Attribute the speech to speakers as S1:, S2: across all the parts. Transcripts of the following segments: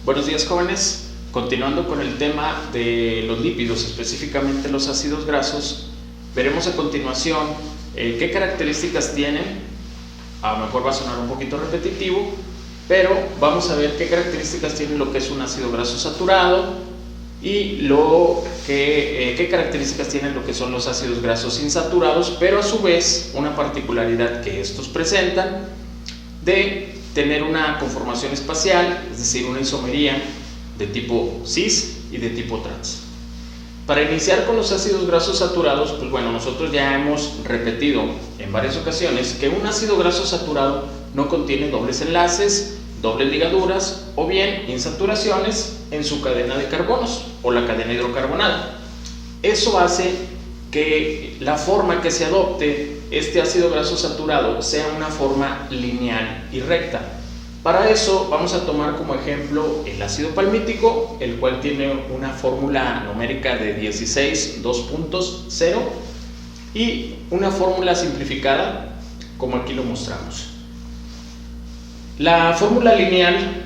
S1: Buenos días, jóvenes. Continuando con el tema de los lípidos, específicamente los ácidos grasos, veremos a continuación qué características tienen. A lo mejor va a sonar un poquito repetitivo, pero vamos a ver qué características tiene lo que es un ácido graso saturado y qué características tienen lo que son los ácidos grasos insaturados, pero a su vez una particularidad que estos presentan de tener una conformación espacial, es decir, una isomería de tipo cis y de tipo trans. Para iniciar con los ácidos grasos saturados, pues bueno, nosotros ya hemos repetido en varias ocasiones que un ácido graso saturado no contiene dobles enlaces, dobles ligaduras o bien insaturaciones en su cadena de carbonos o la cadena hidrocarbonada. Eso hace que la forma que se adopte este ácido graso saturado sea una forma lineal y recta. Para eso vamos a tomar como ejemplo el ácido palmítico, el cual tiene una fórmula numérica de 16 2.0 y una fórmula simplificada como aquí lo mostramos. La fórmula lineal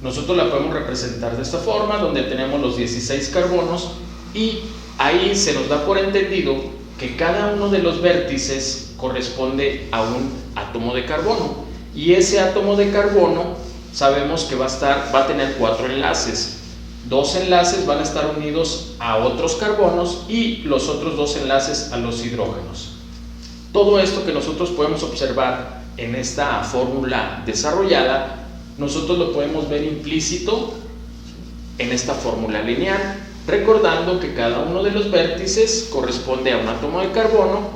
S1: nosotros la podemos representar de esta forma, donde tenemos los 16 carbonos y ahí se nos da por entendido que cada uno de los vértices corresponde a un átomo de carbono y ese átomo de carbono sabemos que va a tener 4 enlaces. 2 enlaces van a estar unidos a otros carbonos y los otros 2 enlaces a los hidrógenos. Todo esto que nosotros podemos observar en esta fórmula desarrollada, nosotros lo podemos ver implícito en esta fórmula lineal, recordando que cada uno de los vértices corresponde a un átomo de carbono.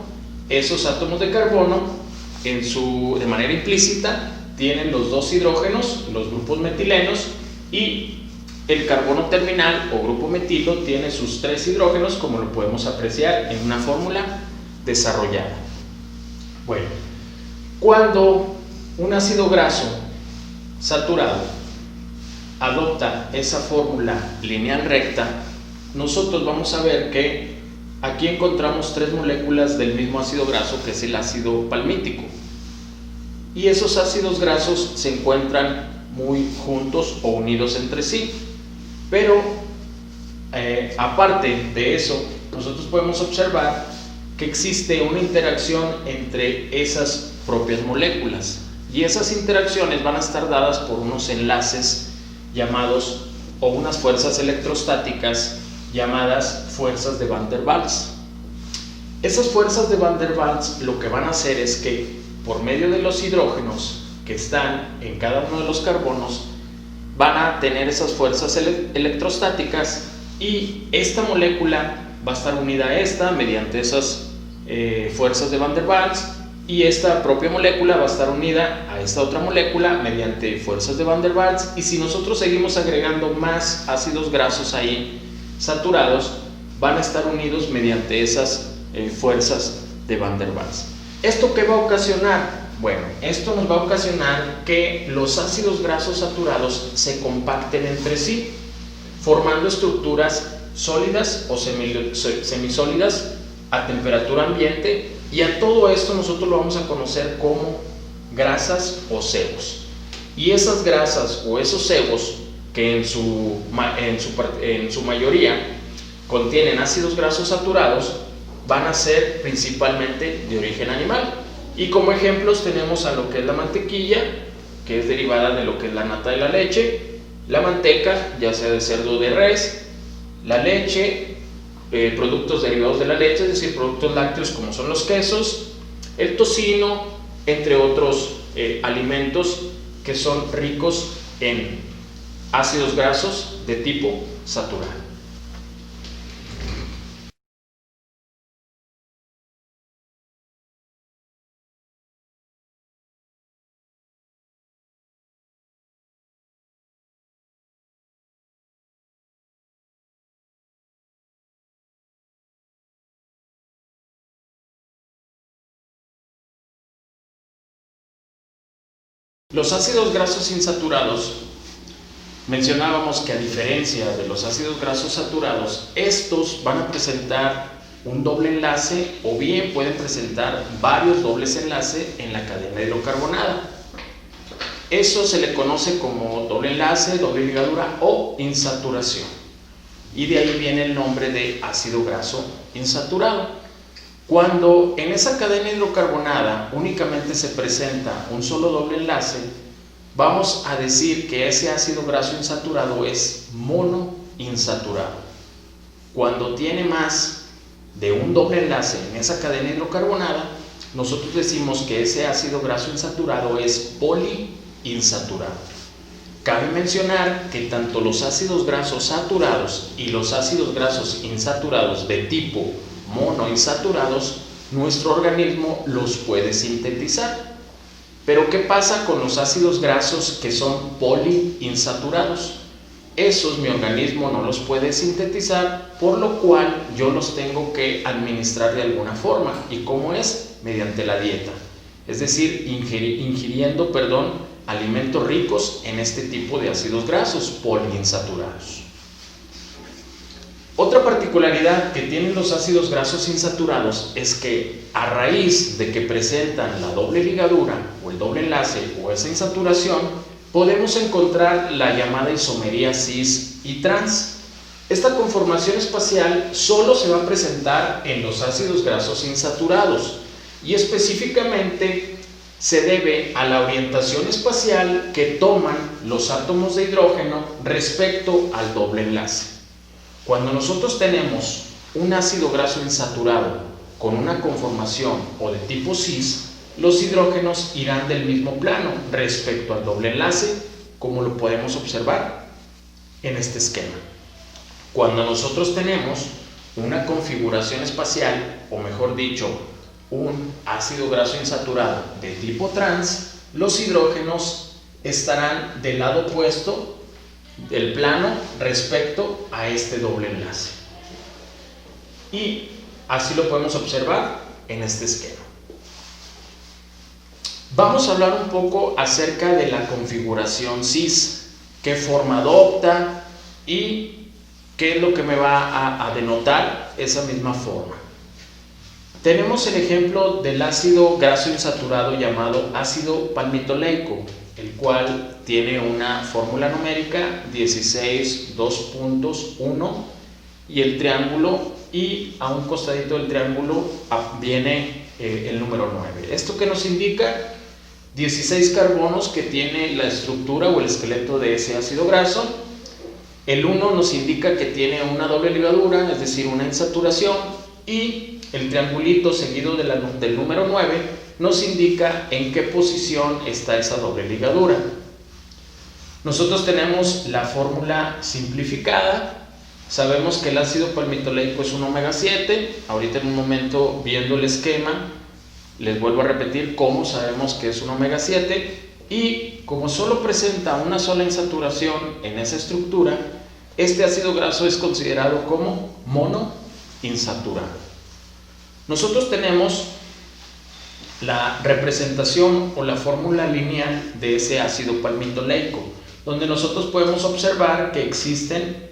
S1: Esos átomos de carbono de manera implícita tienen los 2 hidrógenos, los grupos metilenos, y el carbono terminal o grupo metilo tiene sus 3 hidrógenos, como lo podemos apreciar en una fórmula desarrollada. Bueno, cuando un ácido graso saturado adopta esa fórmula lineal recta, nosotros vamos a ver que aquí encontramos 3 moléculas del mismo ácido graso, que es el ácido palmítico, y esos ácidos grasos se encuentran muy juntos o unidos entre sí, pero aparte de eso, nosotros podemos observar que existe una interacción entre esas propias moléculas, y esas interacciones van a estar dadas por unos enlaces llamados, o unas fuerzas electrostáticas llamadas fuerzas de Van der Waals. Esas fuerzas de Van der Waals lo que van a hacer es que por medio de los hidrógenos que están en cada uno de los carbonos van a tener esas fuerzas electrostáticas, y esta molécula va a estar unida a esta mediante esas fuerzas de Van der Waals, y esta propia molécula va a estar unida a esta otra molécula mediante fuerzas de Van der Waals, y si nosotros seguimos agregando más ácidos grasos ahí saturados, van a estar unidos mediante esas fuerzas de Van der Waals. ¿Esto qué va a ocasionar? Bueno, esto nos va a ocasionar que los ácidos grasos saturados se compacten entre sí, formando estructuras sólidas o semisólidas a temperatura ambiente, y a todo esto nosotros lo vamos a conocer como grasas o sebos. Y esas grasas o esos sebos, que en su mayoría contienen ácidos grasos saturados, van a ser principalmente de origen animal, y como ejemplos tenemos a lo que es la mantequilla, que es derivada de lo que es la nata de la leche, la manteca, ya sea de cerdo o de res, la leche, productos derivados de la leche, es decir, productos lácteos como son los quesos, el tocino, entre otros alimentos que son ricos en ácidos grasos de tipo saturado. Los ácidos grasos insaturados, mencionábamos que a diferencia de los ácidos grasos saturados, estos van a presentar un doble enlace o bien pueden presentar varios dobles enlaces en la cadena hidrocarbonada. Eso se le conoce como doble enlace, doble ligadura o insaturación. Y de ahí viene el nombre de ácido graso insaturado. Cuando en esa cadena hidrocarbonada únicamente se presenta un solo doble enlace, vamos a decir que ese ácido graso insaturado es monoinsaturado. Cuando tiene más de un doble enlace en esa cadena hidrocarbonada, nosotros decimos que ese ácido graso insaturado es poliinsaturado. Cabe mencionar que tanto los ácidos grasos saturados y los ácidos grasos insaturados de tipo monoinsaturados, nuestro organismo los puede sintetizar. Pero ¿qué pasa con los ácidos grasos que son poliinsaturados? Esos mi organismo no los puede sintetizar, por lo cual yo los tengo que administrar de alguna forma. ¿Y cómo es? Mediante la dieta. Es decir, ingiriendo alimentos ricos en este tipo de ácidos grasos poliinsaturados. Otra particularidad que tienen los ácidos grasos insaturados es que a raíz de que presentan la doble ligadura o el doble enlace o esa insaturación, podemos encontrar la llamada isomería cis y trans. Esta conformación espacial solo se va a presentar en los ácidos grasos insaturados y específicamente se debe a la orientación espacial que toman los átomos de hidrógeno respecto al doble enlace. Cuando nosotros tenemos un ácido graso insaturado con una conformación o de tipo cis, los hidrógenos irán del mismo plano respecto al doble enlace, como lo podemos observar en este esquema. Cuando nosotros tenemos una configuración espacial, o mejor dicho, un ácido graso insaturado de tipo trans, los hidrógenos estarán del lado opuesto del plano respecto a este doble enlace. Y así lo podemos observar en este esquema. Vamos a hablar un poco acerca de la configuración cis, qué forma adopta y qué es lo que me va a denotar esa misma forma. Tenemos el ejemplo del ácido graso insaturado llamado ácido palmitoleico, el cual tiene una fórmula numérica 16,2.1 y el triángulo, y a un costadito del triángulo viene el número 9. ¿Esto qué nos indica? 16 carbonos que tiene la estructura o el esqueleto de ese ácido graso. El 1 nos indica que tiene una doble ligadura, es decir, una insaturación, y el triangulito seguido del número 9 nos indica en qué posición está esa doble ligadura. Nosotros tenemos la fórmula simplificada. Sabemos que el ácido palmitoleico es un omega 7. Ahorita en un momento, viendo el esquema, les vuelvo a repetir cómo sabemos que es un omega 7. Y como solo presenta una sola insaturación en esa estructura, este ácido graso es considerado como monoinsaturado. Nosotros tenemos la representación o la fórmula lineal de ese ácido palmitoleico, donde nosotros podemos observar que existen,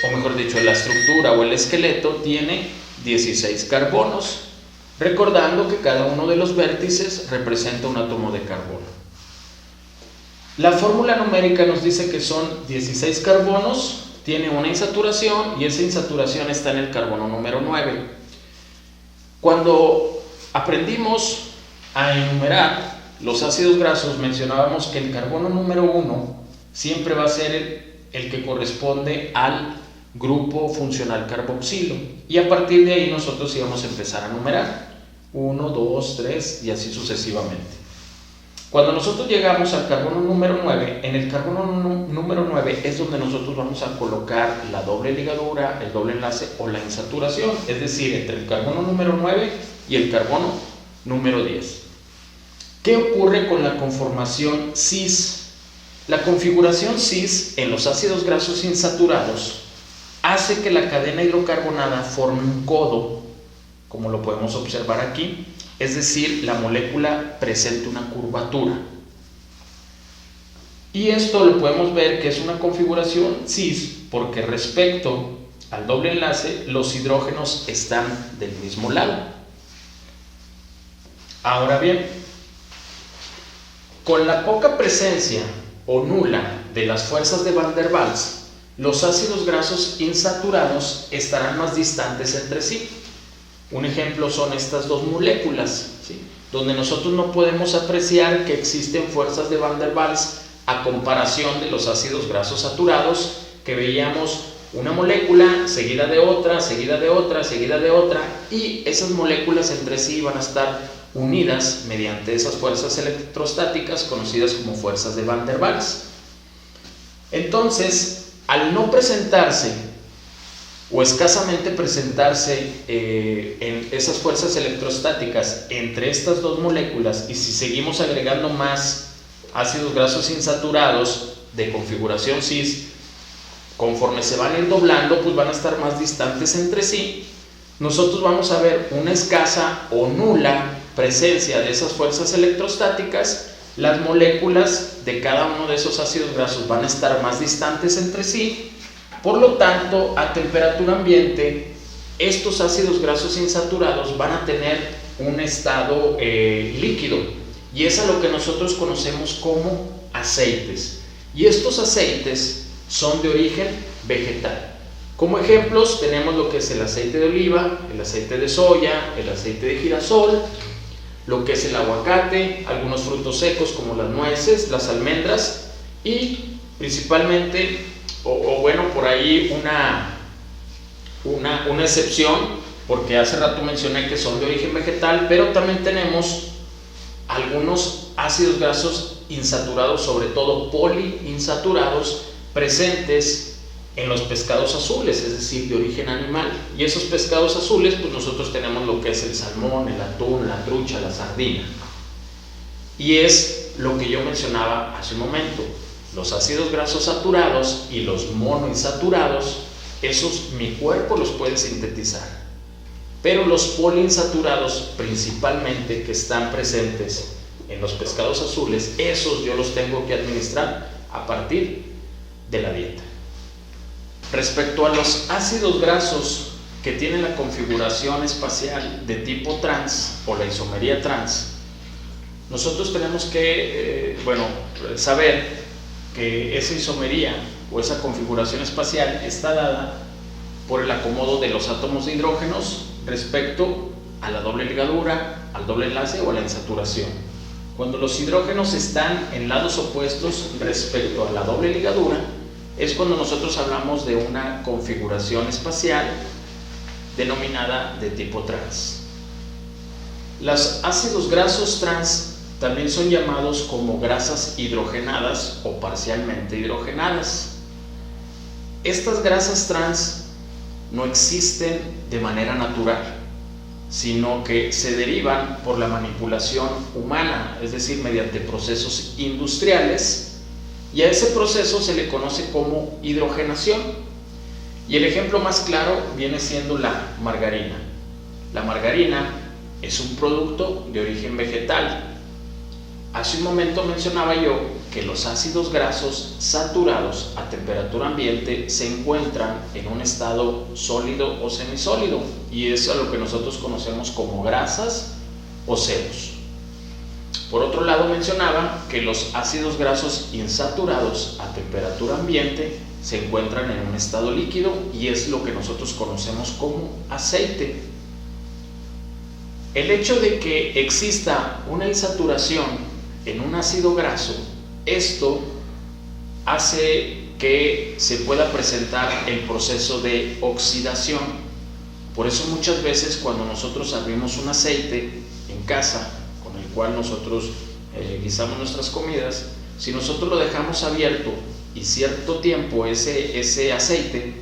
S1: o mejor dicho, la estructura o el esqueleto tiene 16 carbonos, recordando que cada uno de los vértices representa un átomo de carbono. La fórmula numérica nos dice que son 16 carbonos, tiene una insaturación y esa insaturación está en el carbono número 9. Cuando aprendimos a enumerar los ácidos grasos, mencionábamos que el carbono número 1 siempre va a ser el que corresponde al grupo funcional carboxilo, y a partir de ahí nosotros íbamos a empezar a numerar 1, 2, 3 y así sucesivamente. Cuando nosotros llegamos al carbono número 9, en el carbono número 9 es donde nosotros vamos a colocar la doble ligadura, el doble enlace o la insaturación, es decir, entre el carbono número 9 y el carbono número 10. ¿Qué ocurre con la conformación cis? La configuración cis en los ácidos grasos insaturados hace que la cadena hidrocarbonada forme un codo, como lo podemos observar aquí, es decir, la molécula presenta una curvatura. Y esto lo podemos ver que es una configuración cis porque respecto al doble enlace los hidrógenos están del mismo lado. Ahora bien, Con la poca presencia o nula de las fuerzas de Van der Waals, los ácidos grasos insaturados estarán más distantes entre sí. Un ejemplo son estas dos moléculas, ¿sí?, donde nosotros no podemos apreciar que existen fuerzas de Van der Waals a comparación de los ácidos grasos saturados, que veíamos una molécula seguida de otra, seguida de otra, seguida de otra, y esas moléculas entre sí van a estar unidas mediante esas fuerzas electrostáticas conocidas como fuerzas de Van der Waals. Entonces, al no presentarse o escasamente presentarse en esas fuerzas electrostáticas entre estas dos moléculas, y si seguimos agregando más ácidos grasos insaturados de configuración cis, conforme se van a ir doblando, pues van a estar más distantes entre sí. Nosotros vamos a ver una escasa o nula presencia de esas fuerzas electrostáticas. Las moléculas de cada uno de esos ácidos grasos van a estar más distantes entre sí. Por lo tanto, a temperatura ambiente, estos ácidos grasos insaturados van a tener un estado líquido, y es a lo que nosotros conocemos como aceites. Y estos aceites son de origen vegetal. Como ejemplos tenemos lo que es el aceite de oliva, el aceite de soya, el aceite de girasol, lo que es el aguacate, algunos frutos secos como las nueces, las almendras, y principalmente, bueno, por ahí una excepción, porque hace rato mencioné que son de origen vegetal, pero también tenemos algunos ácidos grasos insaturados, sobre todo poliinsaturados, presentes en los pescados azules, es decir, de origen animal. Y esos pescados azules, pues nosotros tenemos lo que es el salmón, el atún, la trucha, la sardina. Y es lo que yo mencionaba hace un momento. Los ácidos grasos saturados y los monoinsaturados, esos mi cuerpo los puede sintetizar. Pero los poliinsaturados, principalmente, que están presentes en los pescados azules, esos yo los tengo que administrar a partir de la dieta. Respecto a los ácidos grasos que tienen la configuración espacial de tipo trans o la isomería trans, nosotros tenemos que saber que esa isomería o esa configuración espacial está dada por el acomodo de los átomos de hidrógenos respecto a la doble ligadura, al doble enlace o a la insaturación. Cuando los hidrógenos están en lados opuestos respecto a la doble ligadura, es cuando nosotros hablamos de una configuración espacial denominada de tipo trans. Los ácidos grasos trans también son llamados como grasas hidrogenadas o parcialmente hidrogenadas. Estas grasas trans no existen de manera natural, sino que se derivan por la manipulación humana, es decir, mediante procesos industriales, y a ese proceso se le conoce como hidrogenación. Y el ejemplo más claro viene siendo la margarina. La margarina es un producto de origen vegetal. Hace un momento mencionaba yo que los ácidos grasos saturados a temperatura ambiente se encuentran en un estado sólido o semisólido, y es a lo que nosotros conocemos como grasas o ceros. Por otro lado, mencionaba que los ácidos grasos insaturados a temperatura ambiente se encuentran en un estado líquido, y es lo que nosotros conocemos como aceite. El hecho de que exista una insaturación en un ácido graso, esto hace que se pueda presentar el proceso de oxidación. Por eso muchas veces cuando nosotros abrimos un aceite en casa, con el cual nosotros guisamos nuestras comidas, si nosotros lo dejamos abierto y cierto tiempo ese aceite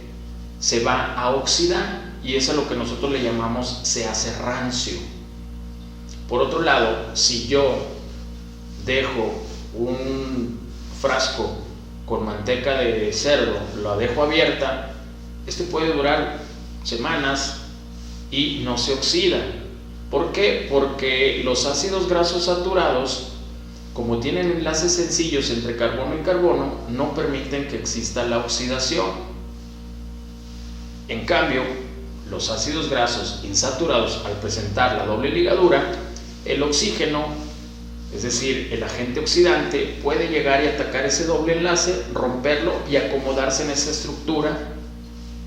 S1: se va a oxidar, y es a lo que nosotros le llamamos se hace rancio. Por otro lado, si yo dejo un frasco con manteca de cerdo, la dejo abierta, este puede durar semanas y no se oxida. ¿Por qué? Porque los ácidos grasos saturados, como tienen enlaces sencillos entre carbono y carbono, no permiten que exista la oxidación. En cambio, los ácidos grasos insaturados, al presentar la doble ligadura, el oxígeno Es decir, el agente oxidante puede llegar y atacar ese doble enlace, romperlo y acomodarse en esa estructura,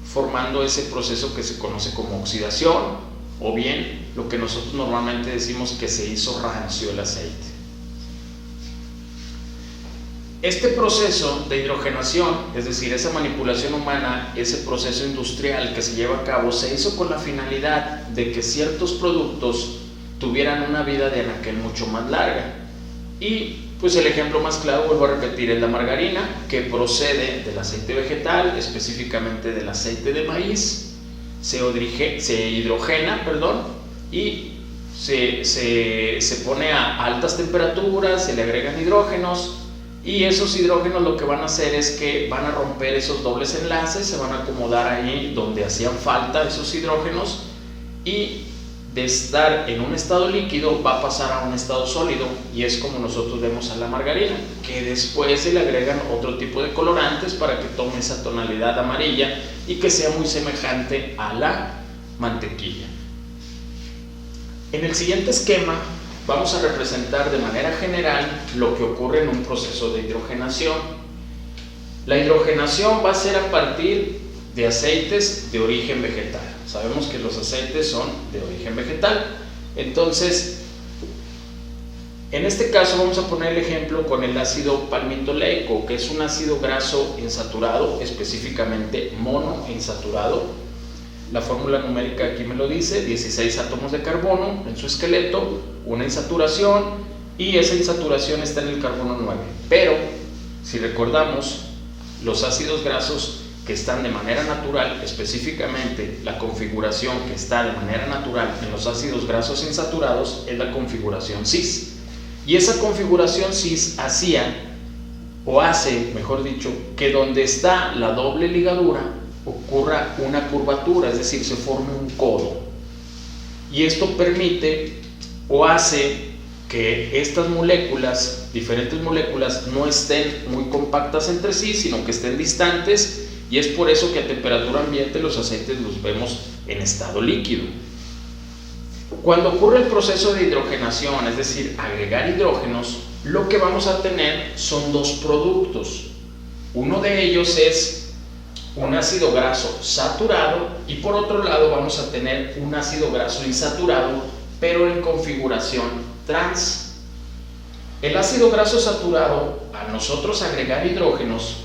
S1: formando ese proceso que se conoce como oxidación, o bien lo que nosotros normalmente decimos que se hizo rancio el aceite. Este proceso de hidrogenación, es decir, esa manipulación humana, ese proceso industrial que se lleva a cabo, se hizo con la finalidad de que ciertos productos tuvieran una vida de anaquel mucho más larga. Y pues el ejemplo más claro, vuelvo a repetir, es la margarina, que procede del aceite vegetal, específicamente del aceite de maíz, se hidrogena, y se pone a altas temperaturas, se le agregan hidrógenos, y esos hidrógenos lo que van a hacer es que van a romper esos dobles enlaces, se van a acomodar ahí donde hacían falta esos hidrógenos, y de estar en un estado líquido va a pasar a un estado sólido, y es como nosotros vemos a la margarina, que después se le agregan otro tipo de colorantes para que tome esa tonalidad amarilla y que sea muy semejante a la mantequilla. En el siguiente esquema vamos a representar de manera general lo que ocurre en un proceso de hidrogenación. La hidrogenación va a ser a partir de aceites de origen vegetal. Sabemos que los aceites son de origen vegetal. Entonces, en este caso vamos a poner el ejemplo con el ácido palmitoleico, que es un ácido graso insaturado, específicamente monoinsaturado. La fórmula numérica aquí me lo dice: 16 átomos de carbono en su esqueleto, una insaturación, y esa insaturación está en el carbono 9. Pero, si recordamos, los ácidos grasos que están de manera natural, específicamente la configuración que está de manera natural en los ácidos grasos insaturados, es la configuración cis. Y esa configuración cis hace, mejor dicho, que donde está la doble ligadura ocurra una curvatura, es decir, se forme un codo. Y esto permite o hace que estas moléculas, diferentes moléculas, no estén muy compactas entre sí, sino que estén distantes, y es por eso que a temperatura ambiente los aceites los vemos en estado líquido. Cuando ocurre el proceso de hidrogenación, es decir, agregar hidrógenos, lo que vamos a tener son dos productos. Uno de ellos es un ácido graso saturado, y por otro lado vamos a tener un ácido graso insaturado, pero en configuración trans. El ácido graso saturado, al nosotros agregar hidrógenos,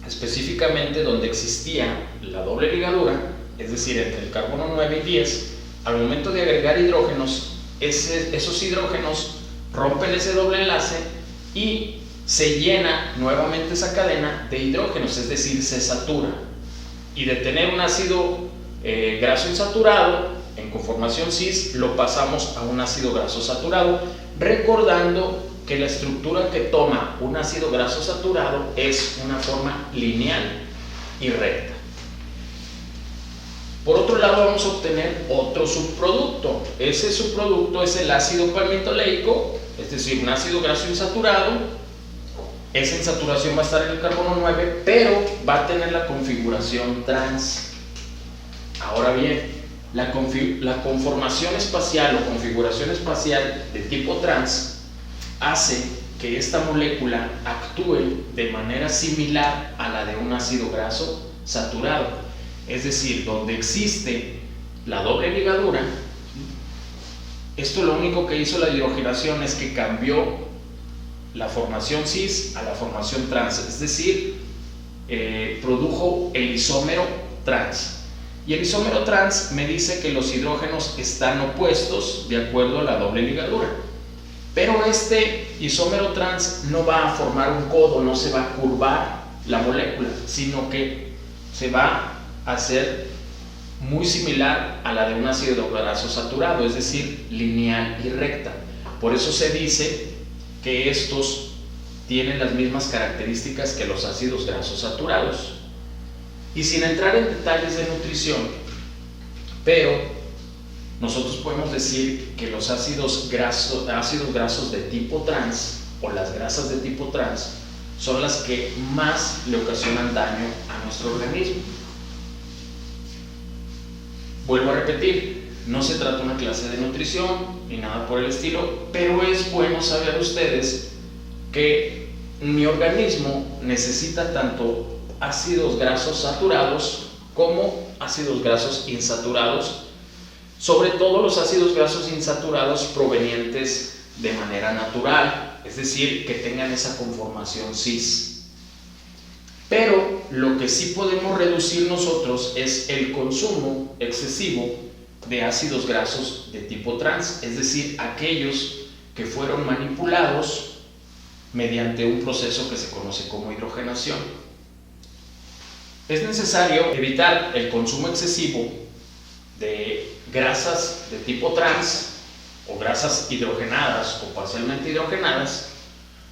S1: específicamente donde existía la doble ligadura, es decir, entre el carbono 9 y 10, al momento de agregar hidrógenos, esos hidrógenos rompen ese doble enlace y se llena nuevamente esa cadena de hidrógenos, es decir, se satura. Y de tener un ácido graso insaturado en conformación cis, lo pasamos a un ácido graso saturado, recordando que la estructura que toma un ácido graso saturado es una forma lineal y recta. Por otro lado, vamos a obtener otro subproducto. Ese subproducto es el ácido palmitoleico, es decir, un ácido graso insaturado. Esa insaturación va a estar en el carbono 9, pero va a tener la configuración trans. Ahora bien, la conformación espacial o configuración espacial de tipo trans hace que esta molécula actúe de manera similar a la de un ácido graso saturado. Es decir, donde existe la doble ligadura, esto lo único que hizo la hidrogenación es que cambió la formación cis a la formación trans, es decir, produjo el isómero trans. Y el isómero trans me dice que los hidrógenos están opuestos de acuerdo a la doble ligadura. Pero este isómero trans no va a formar un codo, no se va a curvar la molécula, sino que se va a hacer muy similar a la de un ácido graso saturado, es decir, lineal y recta. Por eso se dice que estos tienen las mismas características que los ácidos grasos saturados. Y sin entrar en detalles de nutrición, pero nosotros podemos decir que los ácidos grasos de tipo trans, o las grasas de tipo trans, son las que más le ocasionan daño a nuestro organismo. Vuelvo a repetir, no se trata de una clase de nutrición ni nada por el estilo, pero es bueno saber ustedes que mi organismo necesita tanto ácidos grasos saturados como ácidos grasos insaturados, sobre todo los ácidos grasos insaturados provenientes de manera natural, es decir, que tengan esa conformación cis. Pero lo que sí podemos reducir nosotros es el consumo excesivo de ácidos grasos de tipo trans, es decir, aquellos que fueron manipulados mediante un proceso que se conoce como hidrogenación. Es necesario evitar el consumo excesivo de grasas de tipo trans o grasas hidrogenadas o parcialmente hidrogenadas,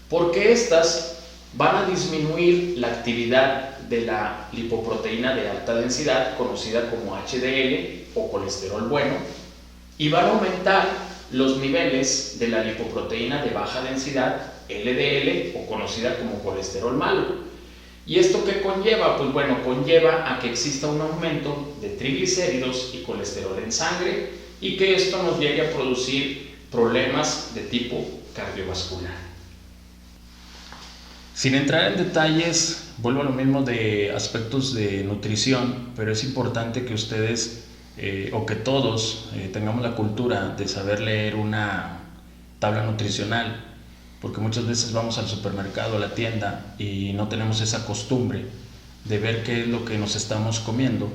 S1: porque estas van a disminuir la actividad de la lipoproteína de alta densidad, conocida como HDL o colesterol bueno, y van a aumentar los niveles de la lipoproteína de baja densidad, LDL, o conocida como colesterol malo. ¿Y esto qué conlleva? Pues bueno, conlleva a que exista un aumento de triglicéridos y colesterol en sangre, y que esto nos llegue a producir problemas de tipo cardiovascular. Sin entrar en detalles, vuelvo a lo mismo de aspectos de nutrición, pero es importante que ustedes o que todos tengamos la cultura de saber leer una tabla nutricional, porque muchas veces vamos al supermercado, a la tienda, y no tenemos esa costumbre de ver qué es lo que nos estamos comiendo.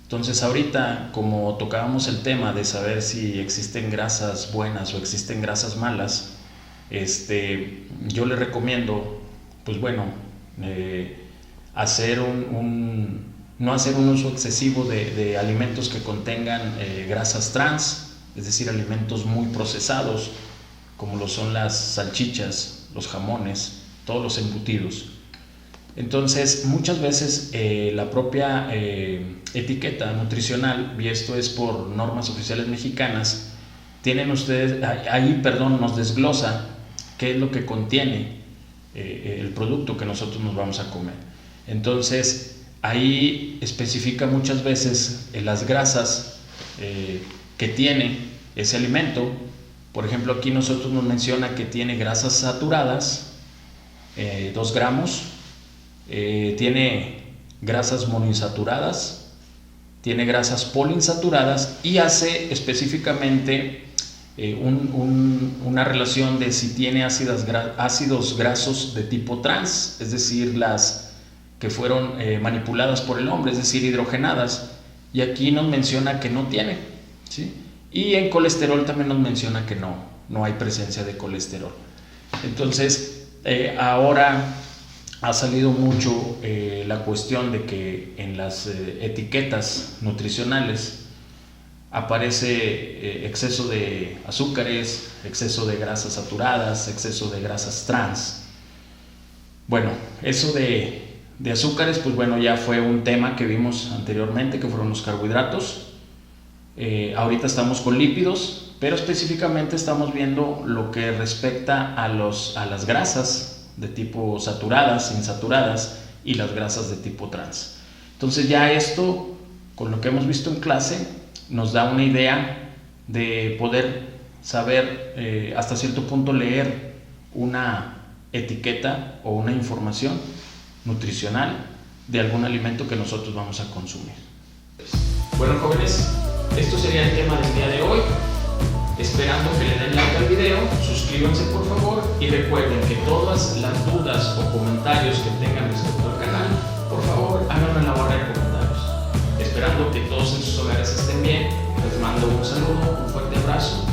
S1: Entonces ahorita, como tocábamos el tema de saber si existen grasas buenas o existen grasas malas, yo les recomiendo, pues bueno, no hacer un uso excesivo de alimentos que contengan grasas trans, es decir, alimentos muy procesados, como lo son las salchichas, los jamones, todos los embutidos. Entonces, muchas veces la propia etiqueta nutricional, y esto es por normas oficiales mexicanas, nos desglosa qué es lo que contiene el producto que nosotros nos vamos a comer. Entonces, ahí especifica muchas veces las grasas que tiene ese alimento. Por ejemplo, aquí nosotros nos menciona que tiene grasas saturadas, 2 gramos, tiene grasas monoinsaturadas, tiene grasas poliinsaturadas, y hace específicamente una relación de si tiene ácidos grasos de tipo trans, es decir, las que fueron manipuladas por el hombre, es decir, hidrogenadas, y aquí nos menciona que no tiene, ¿sí? Y en colesterol también nos menciona que no hay presencia de colesterol. Entonces, ahora ha salido mucho la cuestión de que en las etiquetas nutricionales aparece exceso de azúcares, exceso de grasas saturadas, exceso de grasas trans. Bueno, eso de azúcares, pues bueno, ya fue un tema que vimos anteriormente, que fueron los carbohidratos. Ahorita estamos con lípidos, pero específicamente estamos viendo lo que respecta a las grasas de tipo saturadas, insaturadas, y las grasas de tipo trans. Entonces ya esto, con lo que hemos visto en clase, nos da una idea de poder saber hasta cierto punto leer una etiqueta o una información nutricional de algún alimento que nosotros vamos a consumir. Bueno, jóvenes, esto sería el tema del día de hoy. Esperando que le den like al video, suscríbanse por favor, y recuerden que todas las dudas o comentarios que tengan respecto al canal, por favor háganlo en la barra de comentarios. Esperando que todos en sus hogares estén bien, les mando un saludo, un fuerte abrazo